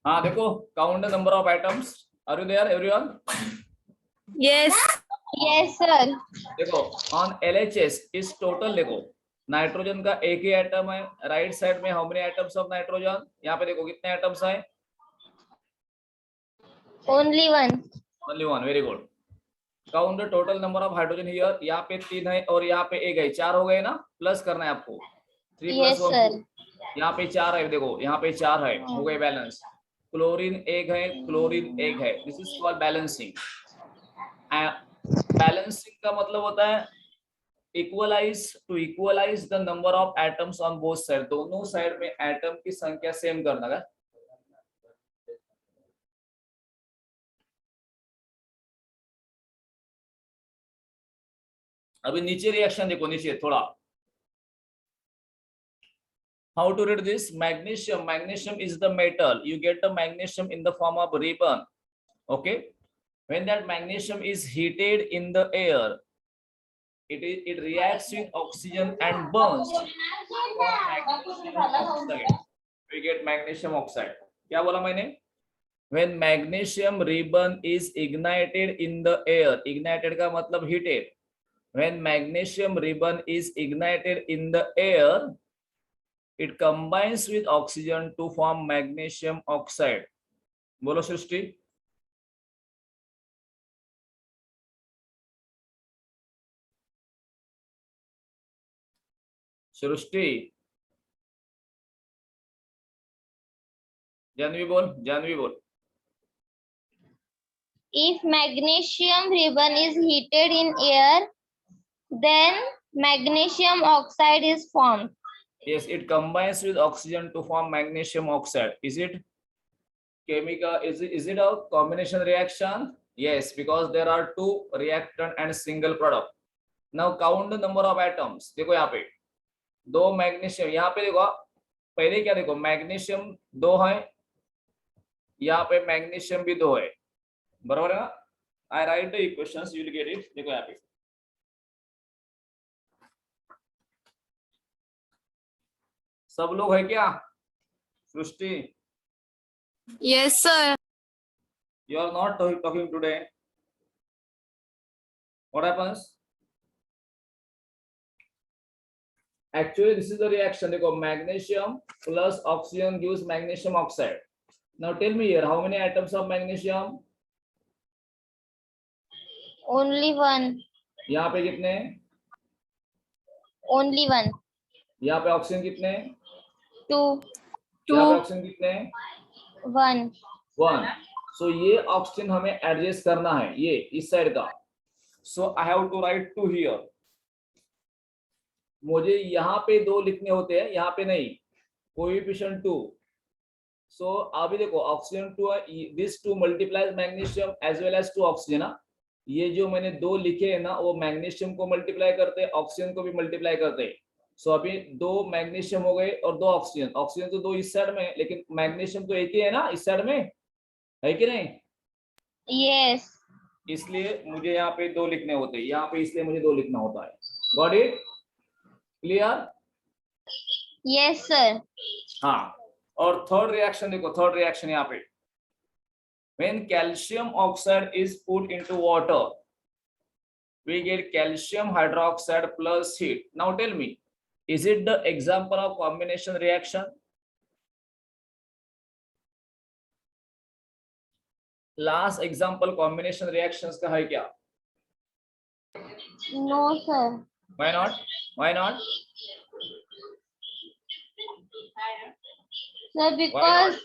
हाँ देखो, count the number of atoms. Are you there everyone? Yes. Yes, sir. देखो on LHS इस total, देखो नाइट्रोजन का एक ही एटम है. राइट साइड में how many atoms of nitrogen? यहाँ पे देखो कितने एटम्स हैं? Only one. Only one. Very good. Count the total number of hydrogen here. यहाँ पे 3 है और यहाँ पे 1 है. 4 हो गए ना. प्लस करना है आपको. 3 Yes, + 1 sir. यहाँ पे 4 है. देखो यहाँ पे 4 है. हो गए बैलेंस. क्लोरीन 1 है, क्लोरीन 1 है. This is called balancing. Balancing का मतलब होता है equalise the number of atoms on both side. दोनों साइड में एटम की संख्या सेम करना है. अभी नीचे रिएक्शन देखो, नीचे थोड़ा. How to read this? Magnesium. Magnesium is the metal. You get the magnesium in the form of ribbon. Okay. When that magnesium is heated in the air, it reacts with oxygen and burns. We get magnesium oxide. क्या बोला मैंने? When magnesium ribbon is ignited in the air. Ignited का मतलब heated. When magnesium ribbon is ignited in the air, it combines with oxygen to form magnesium oxide. बोलो सृष्टि. सृष्टि. जानवी बोल, जानवी बोल. If magnesium ribbon is heated in air, then magnesium oxide is formed. Yes, it combines with oxygen to form magnesium oxide. Is it chemical? Is it a combination reaction? Yes, because there are 2 reactant and single product. Now count the number of atoms. देखो यहाँ पे 2 magnesium. यहाँ पे देखो पहले क्या, देखो magnesium 2 है, यहाँ पे मैग्नीशियम भी 2 है. बराबर है ना? I write the equations, you will get it. देखो यहाँ पे सब लोग है क्या? सृष्टि. Yes, sir. You are not talking today. What happens? Actually, this is the reaction. देखो magnesium plus oxygen gives magnesium oxide. Now tell me here, how many atoms of magnesium? Only one. यहाँ पे कितने? Only one. यहाँ पे oxygen कितने? 2. यहाँ पे oxygen कितने? 1. 1. सो ये ऑक्सीजन हमें एडजस्ट करना है, ये इस साइड का. So I have to write 2 here. मुझे यहाँ पे 2 लिखने होते हैं, यहाँ पे नहीं. कोएफिशिएंट 2. सो अभी देखो ऑक्सीजन 2 है. This 2 multiplies magnesium as well as 2 oxygen. ये जो मैंने 2 लिखे हैं ना, वो मैग्नीशियम को मल्टीप्लाई करते हैं, ऑक्सीजन को भी मल्टीप्लाई करते हैं. सो अभी 2 मैग्नीशियम हो गए और 2 ऑक्सीजन. ऑक्सीजन तो 2 इस साइड में, लेकिन मैग्नीशियम तो एक ही है ना इस साइड में, है कि नहीं? Yes. इसलिए मुझे यहाँ पे 2 लिखने होते हैं, यहाँ पे इसलिए मुझे 2 लिखना होता है. Got it? Clear? Yes, sir. हाँ. और थर्ड रिएक्शन देखो, थर्ड रिएक्शन यहाँ पे. When calcium oxide is put into water, we get calcium hydroxide plus heat. Now tell me, is it the example of combination reaction? Last example combination reactions का है क्या? No, sir. Why not? Why not? Sir, because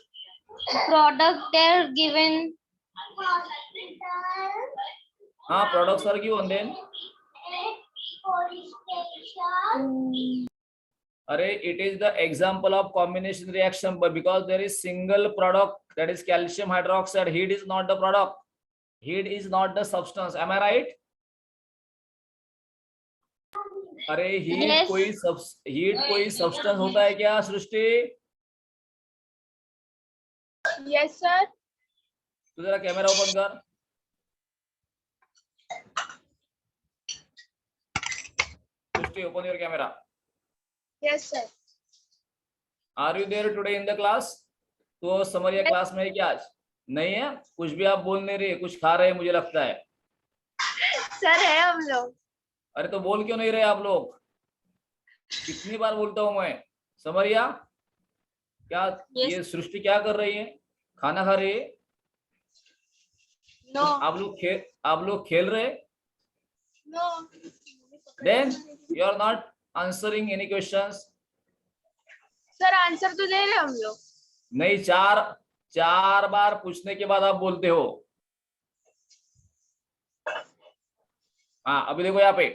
product are given. हाँ, products are given then. Array, it is the example of combination reaction, but because there is single product, that is calcium hydroxide. Heat is not the product. Heat is not the substance. Am I right? अरे heat Yes. कोई substance होता है क्या सृष्टि? Yes, sir. तू जरा camera open कर. Srishti, open your camera. Yes, sir. Are you there today in the class? तो समरिया class में है क्या आज? नहीं है. कुछ भी आप बोल नहीं रहे, कुछ खा रहे हैं मुझे लगता है. सर है हम लोग. अरे तो बोल क्यों नहीं रहे आप लोग? कितनी बार बोलता हूं मैं. समरिया क्या Yes. ये सृष्टि क्या कर रही है? खाना खा रही है? No. आप लोग खेल रहे? No. Then you are not answering any questions. Sir answer तो दे रहे हम लोग. नहीं, चार बार पूछने के बाद आप बोलते हो. हाँ, अभी देखो यहाँ पे.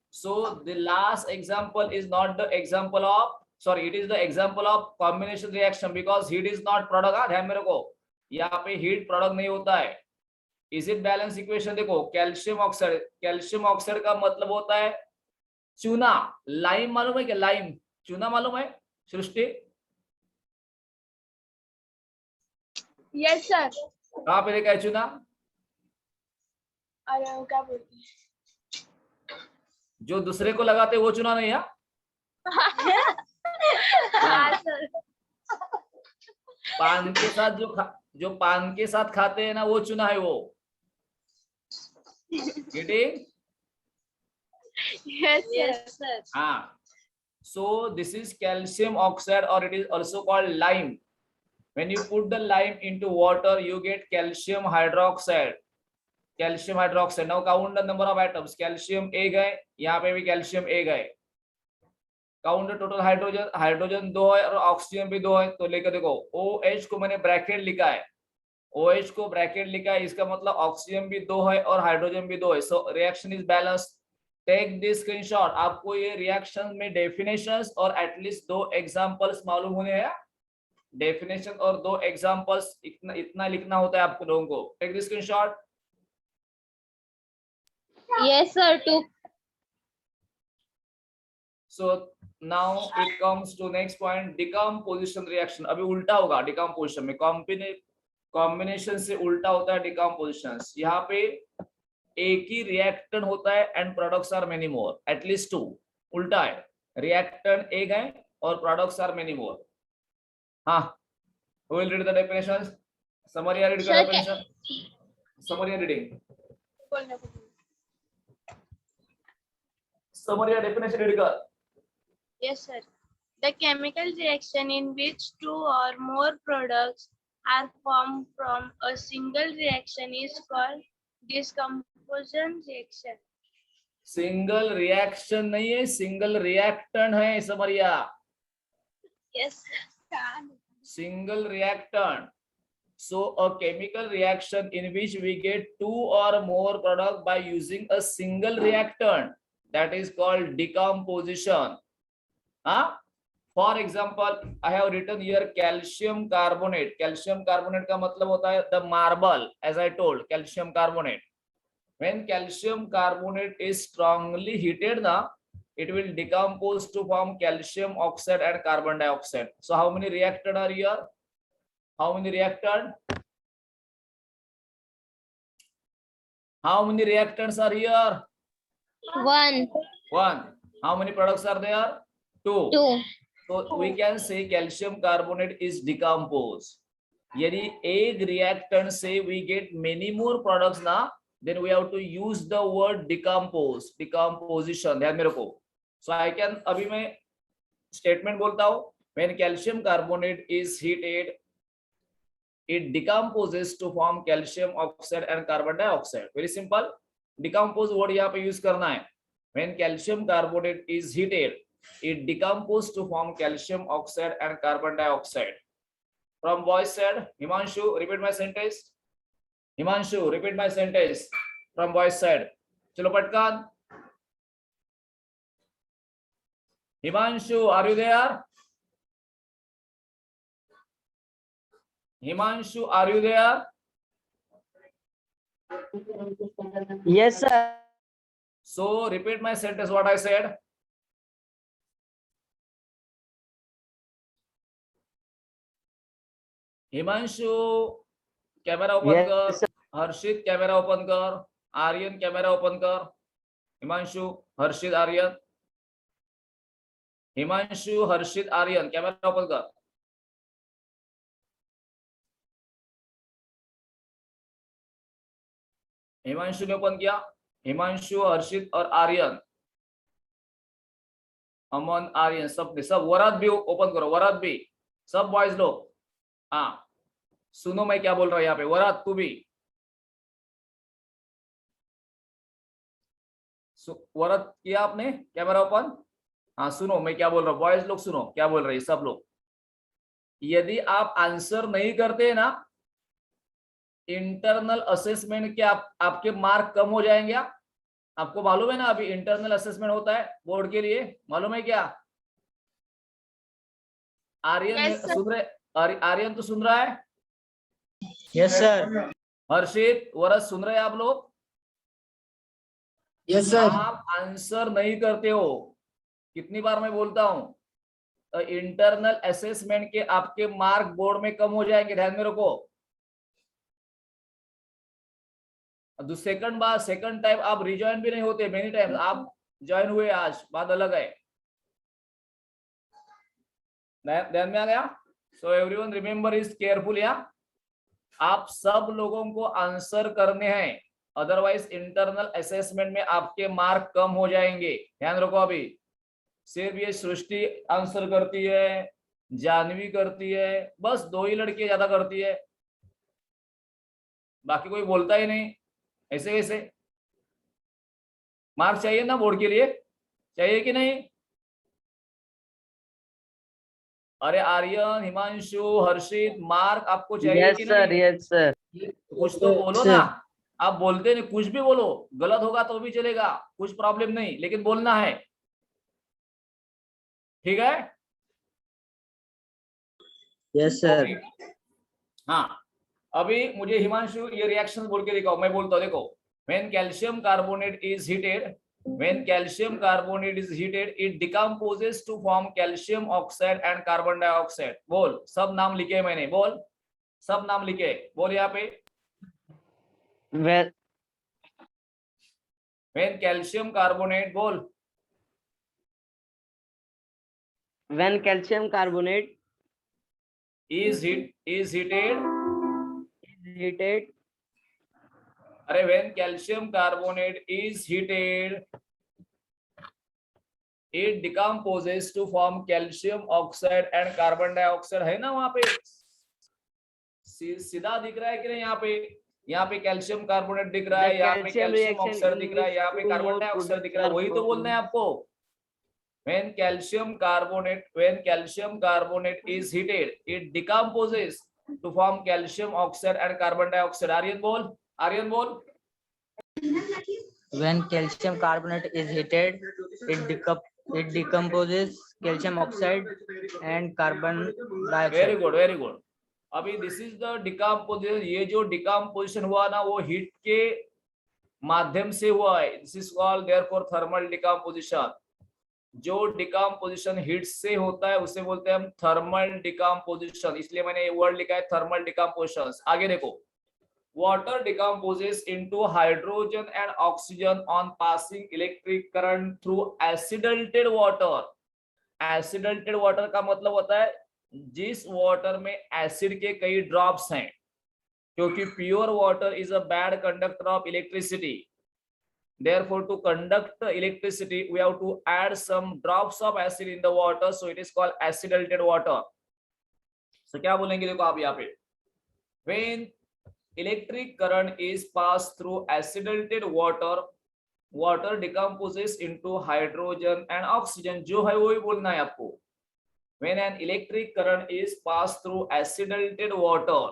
So the last example is not the example of, sorry, it is the example of combination reaction because heat is not product. हाँ, ध्यान में रखो, यहाँ पे heat product नहीं होता है. Is it balance equation? देखो, कैल्शियम ऑक्साइड का मतलब होता है चूना. लाइम मालूम है क्या? लाइम चूना मालूम है सृष्टि? Yes sir. कहाँ पे देखा है चूना? अरे वो क्या बोलते हैं? जो दूसरे को लगाते वो चूना नहीं है. हाँ सर. पान के साथ जो पान के साथ खाते हैं ना, वो चूना है वो. Getting? Yes, sir. हाँ. So this is calcium oxide, or it is also called lime. When you put the lime into water, you get calcium hydroxide. Calcium hydroxide. Now count the number of atoms. Calcium एक है, यहाँ पे भी calcium एक है. Count the total hydrogen. Hydrogen 2 है और oxygen भी 2 है. तो लेकर देखो, OH को मैंने ब्रैकेट लिखा है. OH को ब्रैकेट लिखा है, इसका मतलब ऑक्सीजन भी 2 है और हाइड्रोजन भी 2 है. So reaction is balanced. Take this screenshot. आपको ये रिएक्शन में डेफिनेशंस और एटलीस्ट 2 एग्जांपल्स मालूम होने हैं. डेफिनेशन और 2 एग्जांपल्स, इतना लिखना होता है आपको लोगों को. Take this screenshot. Yes, sir. Two. So now it comes to next point, decomposition reaction. अभी उल्टा होगा decomposition में. कॉम्बिनेशन से उल्टा होता है decomposition. यहाँ पे एक ही रिएक्टेंट होता है and products are many more, at least 2. उल्टा है, रिएक्टेंट एक है और प्रोडक्ट्स आर मेनी मोर. हाँ, who will read the definitions? Samaria read the Sir, definition. Samaria reading. Samaria definition read कर. Yes, sir. The chemical reaction in which 2 or more products are formed from a single reaction is called decomposition reaction. Single reaction नहीं है, single reactant है समरिया. Yes. Single reactant. So a chemical reaction in which we get 2 or more product by using a single reactant, that is called decomposition. For example, I have written here calcium carbonate. Calcium carbonate का मतलब होता है the marble, as I told, calcium carbonate. When calcium carbonate is strongly heated now, it will decompose to form calcium oxide and carbon dioxide. So how many reactants are here? How many reactants? How many reactants are here? One. How many products are there? 2. Two. So we can say calcium carbonate is decomposed. यदि एक reactant से we get many more products ना, then we have to use the word decompose, decomposition. ध्यान में रखो. So I can, अभी मैं statement बोलता हूँ. When calcium carbonate is heated, it decomposes to form calcium oxide and carbon dioxide. Very simple. Decompose word यहाँ पे use करना है. When calcium carbonate is heated, it decomposes to form calcium oxide and carbon dioxide. From voice side, Himanshu, repeat my sentence. Himanshu, repeat my sentence. From voice side. चलो पटकान. Himanshu, are you there? Himanshu, are you there? Yes, sir. So repeat my sentence, what I said. Himanshu, camera open Yes, कर, sir. हर्षित camera open कर, Aryan camera open कर, हिमांशु, हर्षित, आर्यन, हिमांशु, हर्षित, Aryan camera open कर। हिमांशु ने open किया, हिमांशु, हर्षित और आर्यन, अमन, आर्यन, सब ने, सब, वरात भी ओपन करो, वरात भी, सब बॉयज लोग। हाँ सुनो मैं क्या बोल रहा हूँ यहाँ पे, वरात तू भी, वरात किया आपने कैमरा ओपन? हाँ सुनो मैं क्या बोल रहा हूँ, बॉयज लोग सुनो क्या बोल रहे हैं सब लोग। यदि आप आंसर नहीं करते ना, इंटरनल असेसमेंट के आपके मार्क कम हो जाएंगे। आपको मालूम है ना, अभी इंटरनल असेसमेंट होता है बोर्ड के लिए, मालूम है क्या? Aryan Yes, sir. सुन रहे? आर्यन तो सुन रहा है? Yes, sir. हर्षित, वरद सुन रहे हैं आप लोग? Yes, sir. आप आंसर नहीं करते हो, कितनी बार मैं बोलता हूं, इंटरनल असेसमेंट के आपके मार्क बोर्ड में कम हो जाएंगे, ध्यान में रखो। सेकंड बार, सेकंड टाइम आप रिजॉइन भी नहीं होते, मेनी टाइम्स आप ज्वाइन हुए, आज बात अलग है। ध्यान में आ गया? So everyone remember is careful. या आप सब लोगों को आंसर करने हैं, अदरवाइज इंटरनल असेसमेंट में आपके मार्क कम हो जाएंगे, ध्यान रखो। अभी सिर्फ ये सृष्टि आंसर करती है, जानवी करती है, बस 2 ही लड़कियां ज्यादा करती है, बाकी कोई बोलता ही नहीं। ऐसे कैसे? मार्क चाहिए ना बोर्ड के लिए, चाहिए कि नहीं? अरे आर्यन, हिमांशु, हर्षित, मार्क आपको चाहिए Yes, कि sir. नहीं? Yes, sir. कुछ तो बोलो ना, आप बोलते नहीं, कुछ भी बोलो, गलत होगा तो भी चलेगा, कुछ प्रॉब्लम नहीं, लेकिन बोलना है, ठीक है? Yes, sir. Okay. हाँ अभी मुझे हिमांशु ये रिएक्शन बोल के दिखाओ, मैं बोलता हूँ, देखो। When calcium carbonate is heated, when calcium carbonate is heated it decomposes to form calcium oxide and carbon dioxide। बोल, सब नाम लिखे मैंने, बोल सब नाम लिखे, बोल यहाँ पे। Well, when calcium carbonate, बोल। when calcium carbonate is heated, is heated, अरे when calcium carbonate is heated it decomposes to form calcium oxide and carbon dioxide। है ना वहां पे? सीधा दिख रहा है कि नहीं? यहाँ पे कैल्शियम कार्बोनेट दिख रहा है, यहाँ पे कैल्शियम ऑक्साइड दिख रहा है, यहाँ पे कार्बन डाइऑक्साइड दिख रहा है, वही तो बोलना है आपको। when calcium carbonate is heated it decomposes to form calcium oxide and carbon dioxide। Aryan बोल, आर्यन बोल। When calcium carbonate is heated, it decomposes calcium oxide and carbon dioxide. Very good, very good. अभी दिस इज द डिकम्पोजिशन, ये जो decomposition हुआ ना वो heat के माध्यम से हुआ है, this is called therefore thermal decomposition. जो डिकम्पोजिशन हीट से होता है उसे बोलते हैं हम थर्मल डिकम्पोजिशन, इसलिए मैंने ये वर्ड लिखा है थर्मल डिकम्पोजिशन। आगे देखो, water decomposes into hydrogen and oxygen on passing electric current through acidated water। acidated water का मतलब होता है जिस वाटर में एसिड के कई ड्रॉप्स हैं, क्योंकि pure water is a bad conductor of electricity, therefore to conduct electricity we have to add some drops of acid in the water, so it is called acidated water। so क्या बोलेंगे, देखो आप यहाँ पे, when electric current is passed through acidated water, water decomposes into hydrogen and oxygen, जो है वही बोलना है आपको। when an electric current is passed through acidated water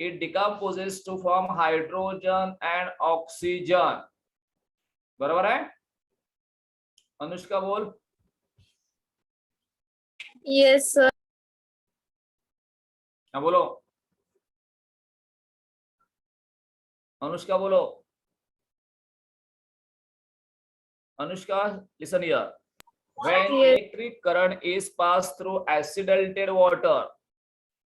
it decomposes to form hydrogen and oxygen। बराबर है? अनुष्का बोल। Yes, sir. हाँ बोलो, अनुष्का बोलो। Anushka listen here, when Yes. electric current is passed through acidated water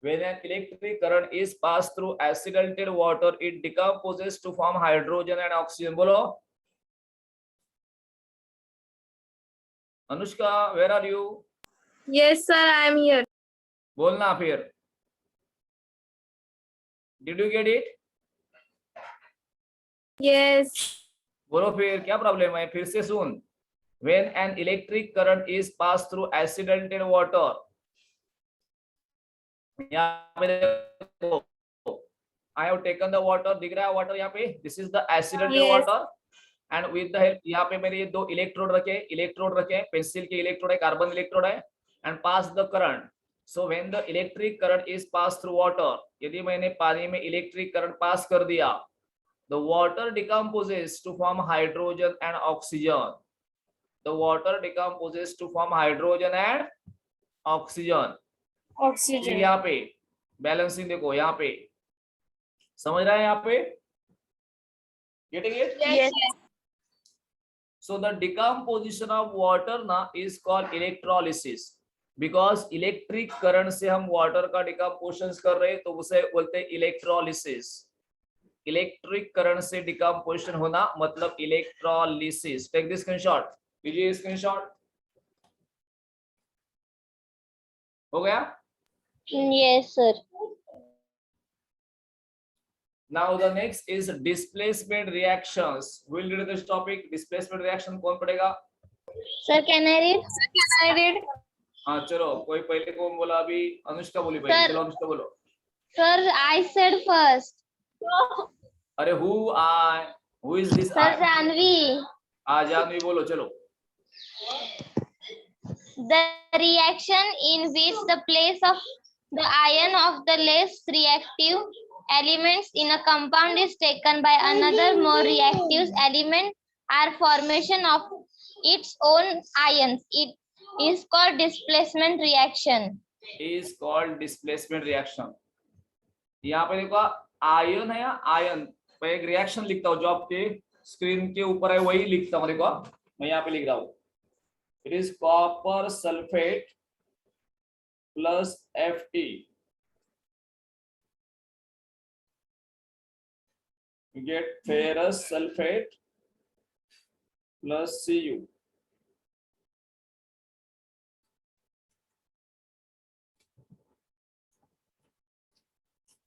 When an electric current is passed through acidated water, it decomposes to form hydrogen and oxygen. बोलो Anushka, where are you? Yes, sir, I am here. बोलना फिर. Did you get it? Yes. बोलो फिर, क्या problem है? फिर से सुन. When an electric current is passed through acidated water, यहाँ पे देखो, I have taken the water, दिख रहा है water यहाँ पे, this is the acidated Yes. water, and with the help, यहाँ पे मेरे ये दो इलेक्ट्रोड रखे, पेंसिल के इलेक्ट्रोड है, कार्बन इलेक्ट्रोड है, and pass the current. So when the electric current is passed through water, यदि मैंने पानी में इलेक्ट्रिक करंट पास कर दिया, the water decomposes to form hydrogen and oxygen. The water decomposes to form hydrogen and oxygen. Oxygen. यहाँ पे balancing देखो, यहाँ पे समझ रहा है, यहाँ पे getting it? Yes. So the decomposition of water ना is called electrolysis. Because electric current से हम water का decomposition कर रहे हैं, तो उसे बोलते हैं electrolysis. इलेक्ट्रिक करंट से डिकम्पोजिशन होना मतलब इलेक्ट्रोलिसिस. टेक दिस स्क्रीनशॉट, लीजिए स्क्रीनशॉट. हो गया? Yes, sir. Now the next is displacement reactions. We'll read this topic. Displacement reaction कौन पढ़ेगा? Sir, can I read? हाँ चलो, कोई पहले कौन बोला? अभी अनुष्का बोली पहले. Sir. चलो अनुष्का बोलो. Sir, I said first. अरे who is this? Sir, Janvi. Janvi बोलो. चलो. The reaction in which the place of the ion of the less reactive elements in a compound is taken by another more reactive element are formation of its own ions. It is called displacement reaction. Is called displacement reaction. यहाँ पे देखो ion है या ion, मैं एक reaction लिखता हूँ जो आपके स्क्रीन के ऊपर है, वही लिखता हूँ. देखो मैं यहाँ पे लिख रहा हूँ. It is copper sulfate plus Fe. You get ferrous sulfate plus Cu.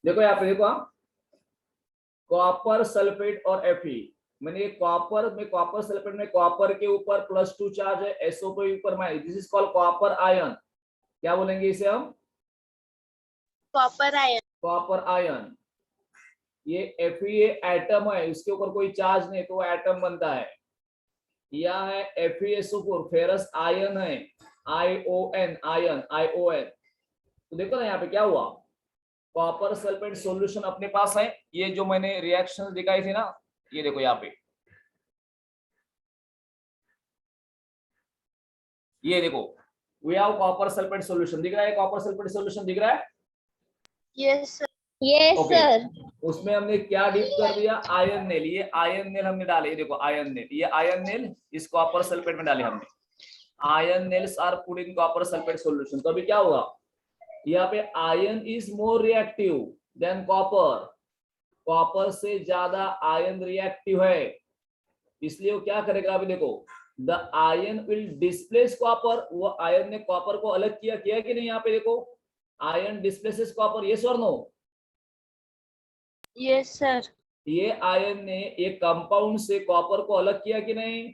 देखो यहाँ पे देखो, कॉपर सल्फेट और Fe. मैंने कॉपर सल्फेट में कॉपर के ऊपर +2 चार्ज है, SO के ऊपर minus. This is called copper ion. क्या बोलेंगे इसे हम? Copper ion. Copper ion. ये Fe एटम है, इसके ऊपर कोई चार्ज नहीं तो वो एटम बनता है. यह है FeSO4 फेरस आयन है, ION आयन, ION. तो देखो ना यहाँ पे क्या हुआ, कॉपर सल्फेट सॉल्यूशन अपने पास है. ये जो मैंने रिएक्शंस दिखाई थी ना, ये देखो यहाँ पे, ये देखो we have copper sulphate solution. दिख रहा है कॉपर सल्फेट सॉल्यूशन? दिख रहा है? Yes, sir. Yes, Okay. sir. उसमें हमने क्या डिप कर दिया? Iron nail. ये आयन नेल हमने डाले, ये देखो आयन नेल. ये आयन नेल इस कॉपर सल्फेट में डाले हमने. Iron nails are put in copper sulphate solution. तो अभी क्या होगा, यहाँ पे iron is more reactive than copper. Copper से ज्यादा आयन रिएक्टिव है, इसलिए वो क्या करेगा? अभी देखो, the ion will displace copper. वो आयन ने कॉपर को अलग किया कि नहीं? यहाँ पे देखो, आयन डिस्प्लेसेस कॉपर. यस और नो? Yes, sir. ये आयन ने एक कंपाउंड से कॉपर को अलग किया कि नहीं?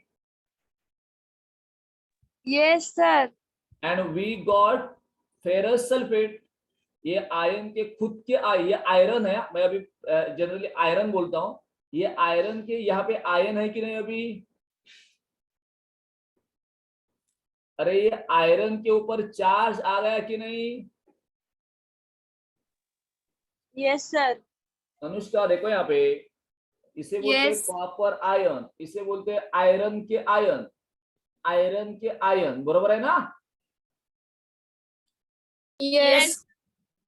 Yes, sir. And we got ferrous sulphate. ये आयन के खुद के ये आयरन है, मैं अभी जनरली आयरन बोलता हूं. ये आयरन के यहाँ पे आयन है कि नहीं अभी? अरे ये आयरन के ऊपर चार्ज आ गया कि नहीं? Yes, sir. अनुष्का देखो यहाँ पे, इसे बोलते हैं Yes. कॉपर आयन, इसे बोलते हैं आयरन के आयन. आयरन के आयन, बरोबर है ना? Yes.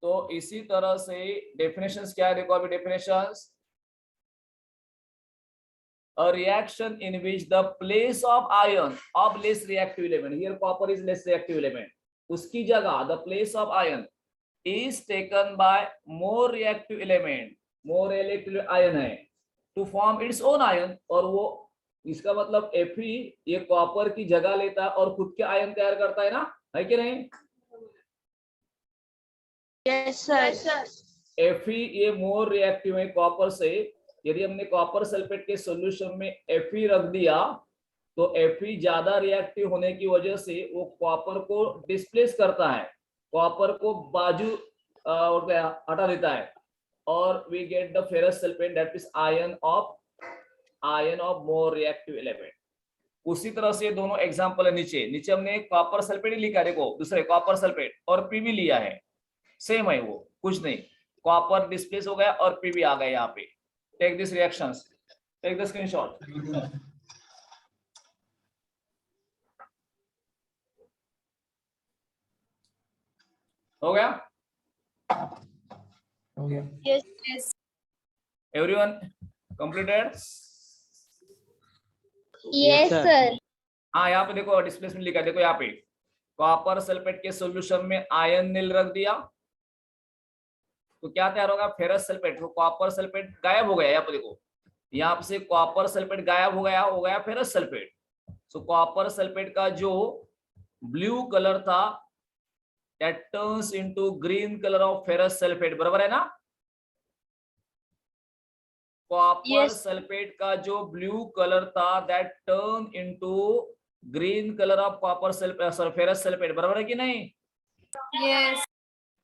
तो इसी तरह से डेफिनेशंस क्या है? देखो अभी definitions. A reaction in which the place of ion of less reactive element, here copper is less reactive element, उसकी जगह the place of ion is taken by more reactive element, more reactive ion है to form its own ion, और वो इसका मतलब Fe ये copper की जगह लेता है और खुद के आयन तैयार करता है ना, है कि नहीं? Yes, sir. Fe ये मोर रिएक्टिव है कॉपर से। यदि हमने कॉपर सल्फेट के सॉल्यूशन में Fe रख दिया तो Fe ज्यादा रिएक्टिव होने की वजह से वो कॉपर को डिस्प्लेस करता है, कॉपर को बाजू हटा देता है, और we get the ferrous sulphate that is iron of more reactive element. उसी तरह से दोनों एग्जांपल है नीचे हमने कॉपर सल्फेट ही लिखा, देखो दूसरे कॉपर सल्फेट और पीबी लिया है, सेम है वो, कुछ नहीं, कॉपर डिस्प्लेस हो गया और पीबी आ गया यहाँ पे। Take this reactions, take the screenshot. हो गया? Yes. Everyone completed? Yes, sir. sir. हाँ, यहाँ पे देखो डिस्प्लेसमेंट लिखा है, देखो यहाँ पे कॉपर सल्फेट के सॉल्यूशन में आयन नील रख दिया तो क्या तैयार होगा? Ferrous sulphate. तो कॉपर सल्फेट गायब हो गया, यहाँ पे देखो, यहाँ से कॉपर सल्फेट गायब हो गया फेरस सल्फेट। सो कॉपर सल्फेट का जो ब्लू कलर था that turns into green color of ferrous sulfate, बराबर है ना? Copper Yes. सल्फेट का जो ब्लू कलर था that turn into green color of copper ferrous sulfate, बराबर है कि नहीं? Yes.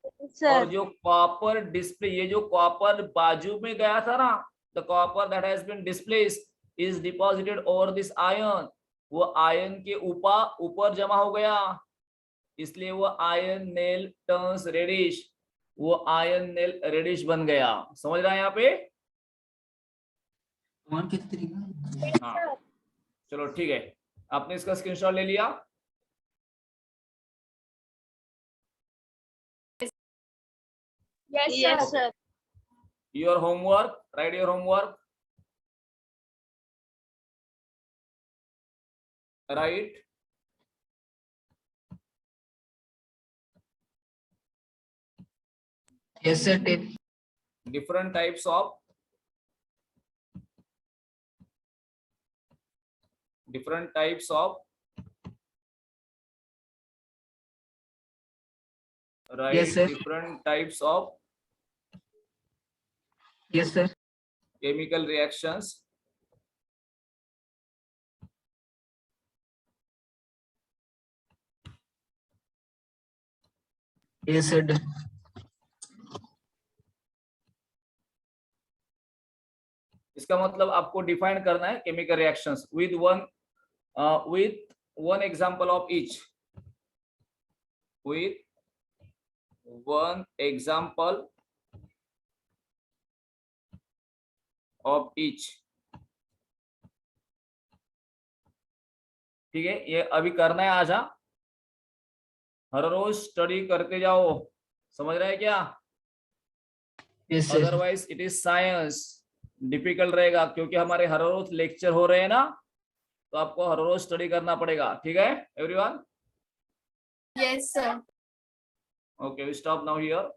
और Sir. जो कॉपर डिस्प्ले, ये जो कॉपर बाजू में गया था ना, the copper that has been displaced is deposited over this iron, वो आयन के ऊपर जमा हो गया, इसलिए वो आयन नेल टर्न्स रेडिश, वो आयन नेल रेडिश बन गया। समझ रहा है यहाँ पे? हाँ, चलो ठीक है, आपने इसका स्क्रीनशॉट ले लिया? Yes, sir. Your homework, write your homework. Right. Yes, sir. Different types of right. Yes, sir. Different types of Yes, sir. chemical reactions. Yes, sir. इसका मतलब आपको डिफाइन करना है chemical reactions with one example of each, with one example of each। ठीक है, ये अभी करना है आज। हाँ, हर रोज स्टडी करते जाओ, समझ रहे हैं क्या? Yes, sir. Otherwise it is science, difficult रहेगा, क्योंकि हमारे हर रोज लेक्चर हो रहे हैं ना, तो आपको हर रोज स्टडी करना पड़ेगा। ठीक है everyone? Yes, sir. Okay, we stop now here.